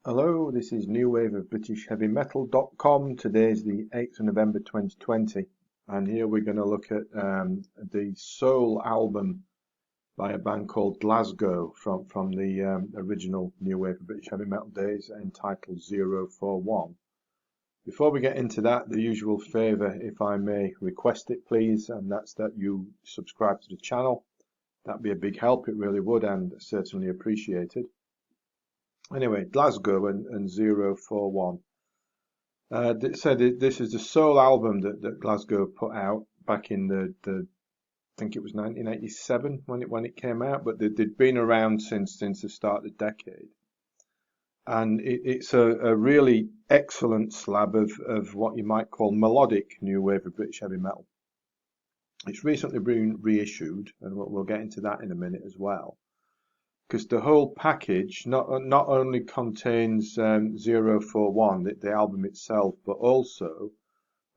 Hello, this is New Wave of British Heavy Metal.com. Today is the 8th of November 2020, and here we're going to look at the soul album by a band called Glasgow from the original New Wave of British Heavy Metal days, entitled 041. Before we get into that, the usual favour, if I may request it please, and that's that you subscribe to the channel. That'd be a big help, it really would, and certainly appreciated. Anyway, Glasgow and 041. This is the sole album that Glasgow put out back in I think it was 1987 when it came out, but they'd been around since the start of the decade. And it's a really excellent slab of what you might call melodic new wave of British heavy metal. It's recently been reissued, and we'll get into that in a minute as well. Because the whole package not only contains 041, the album itself, but also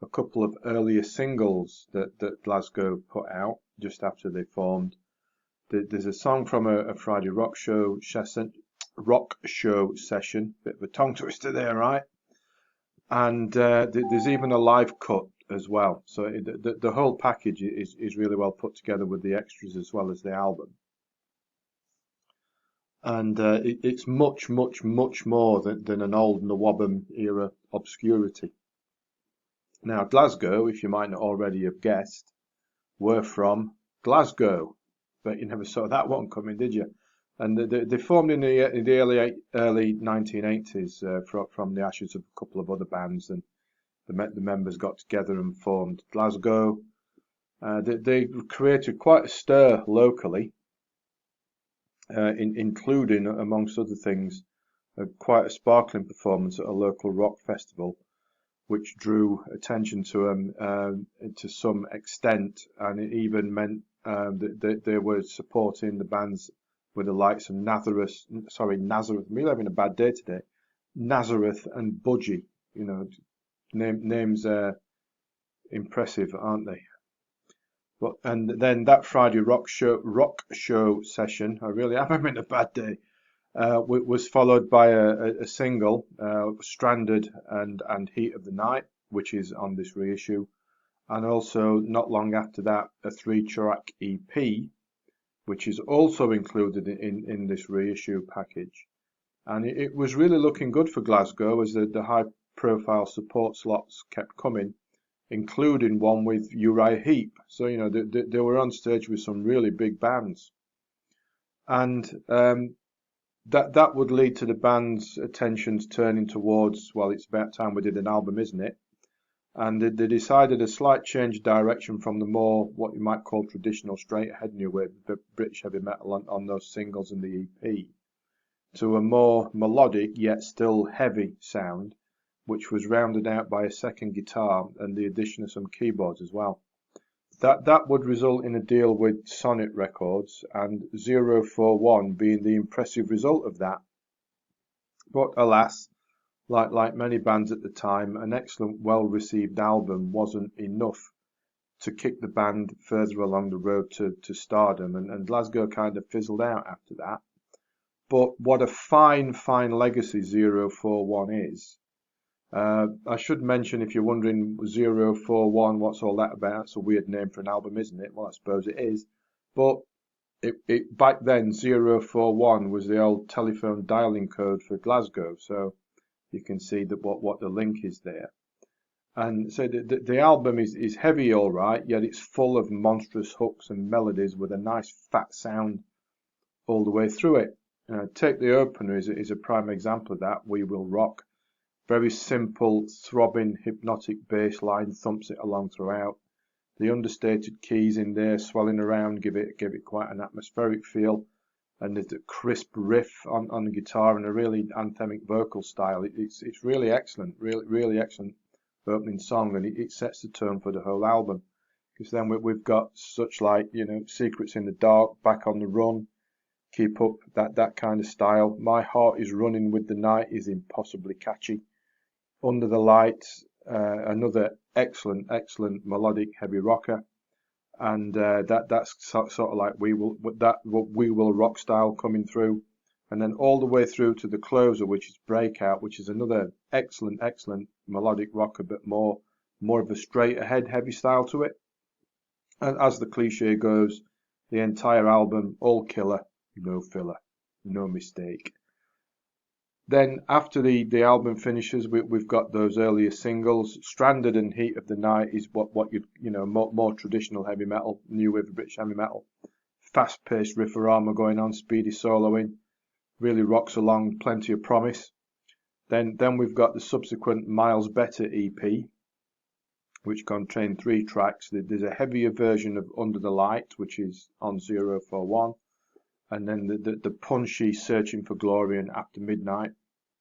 a couple of earlier singles that Glasgow put out just after they formed. There's a song from a Friday rock show session, bit of a tongue twister there, right? And there's even a live cut as well. So the whole package is really well put together with the extras as well as the album. And it's much more than an old Nawabum era obscurity. Now, Glasgow, if you might not already have guessed, were from Glasgow, but you never saw that one coming, did you? And they formed in the early 1980s from the ashes of a couple of other bands, and the members got together and formed Glasgow. They created quite a stir locally. Including, amongst other things, quite a sparkling performance at a local rock festival, which drew attention to them to some extent, and it even meant that they were supporting the bands with the likes of Nazareth. I'm really having a bad day today. Nazareth and Budgie, you know, names impressive, aren't they? And then that Friday rock show session, I really am having a bad day, was followed by a single, Stranded and Heat of the Night, which is on this reissue, and also not long after that a 3-track EP, which is also included in this reissue package. And it was really looking good for Glasgow as the high-profile support slots kept coming, including one with Uriah Heep. So, you know, they were on stage with some really big bands. And that would lead to the band's attentions turning towards, well, it's about time we did an album, isn't it? And they decided a slight change of direction from the more, what you might call traditional straight-ahead new wave British heavy metal on those singles and the EP, to a more melodic yet still heavy sound, which was rounded out by a second guitar and the addition of some keyboards as well. That would result in a deal with Sonnet Records, and 041 being the impressive result of that. But alas, like many bands at the time, an excellent, well-received album wasn't enough to kick the band further along the road to stardom, and Glasgow kind of fizzled out after that. But what a fine legacy 041 is. I should mention, if you're wondering, 041, what's all that about? It's a weird name for an album, isn't it? Well, I suppose it is. But back then, 041 was the old telephone dialing code for Glasgow. So you can see that what the link is there. And so the album is heavy, all right, yet it's full of monstrous hooks and melodies with a nice fat sound all the way through it. Take the Opener is a prime example of that, We Will Rock. Very simple, throbbing, hypnotic bass line thumps it along throughout. The understated keys in there swelling around give it quite an atmospheric feel, and there's the crisp riff on the guitar and a really anthemic vocal style. It's really excellent, really excellent opening song, and it sets the tone for the whole album. Because then we've got such like, you know, Secrets in the Dark, Back on the Run, Keep Up, that kind of style. My Heart is Running with the Night is impossibly catchy. Under the Lights, another excellent melodic heavy rocker, and that's sort of like We Will Rock style coming through. and then all the way through to the closer, which is Breakout, which is another excellent melodic rocker, but more of a straight ahead heavy style to it. And as the cliche goes, the entire album, all killer, no filler, no mistake. Then after the album finishes, we've got those earlier singles. Stranded and Heat of the Night is what you know, more traditional heavy metal, new wave of British heavy metal. Fast-paced riffarama going on, speedy soloing, really rocks along, plenty of promise. Then we've got the subsequent Miles Better EP, which contained 3 tracks. There's a heavier version of Under the Light, which is on 041, and then the punchy Searching for Glory and After Midnight,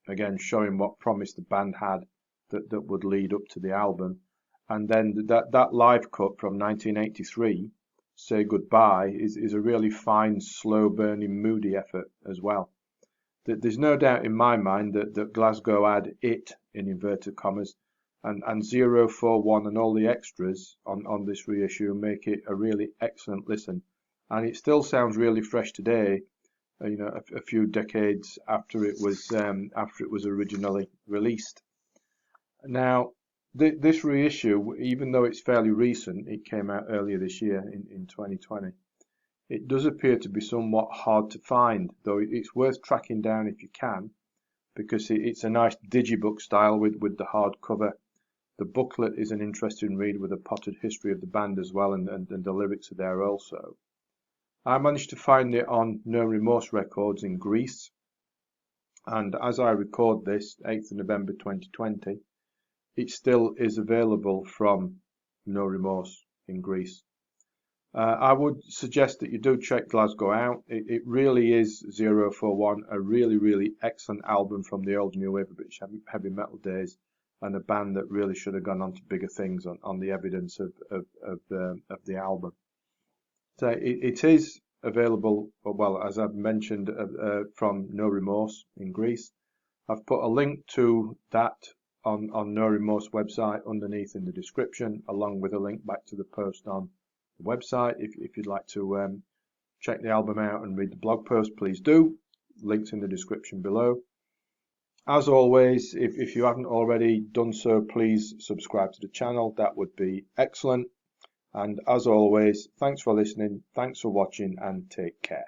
again showing what promise the band had that would lead up to the album. And then that live cut from 1983, Say Goodbye, is a really fine, slow burning, moody effort as well. There's no doubt in my mind that Glasgow had it, in inverted commas, and 041 and all the extras on this reissue make it a really excellent listen. And it still sounds really fresh today, you know, a few decades after it was originally released. Now, this reissue, even though it's fairly recent, it came out earlier this year in 2020. It does appear to be somewhat hard to find, though it's worth tracking down if you can, because it's a nice digibook style with the hardcover. The booklet is an interesting read with a potted history of the band as well, and the lyrics are there also. I managed to find it on No Remorse Records in Greece, and as I record this, 8th of November 2020, it still is available from No Remorse in Greece. I would suggest that you do check Glasgow out. It really is 041, a really excellent album from the old new wave of British heavy metal days, and a band that really should have gone on to bigger things on the evidence of the album. So it is available, well, as I've mentioned, from No Remorse in Greece. I've put a link to that on No Remorse website underneath in the description, along with a link back to the post on the website. If you'd like to check the album out and read the blog post, please do. Links in the description below. As always, if you haven't already done so, please subscribe to the channel. That would be excellent. And as always, thanks for listening, thanks for watching, and take care.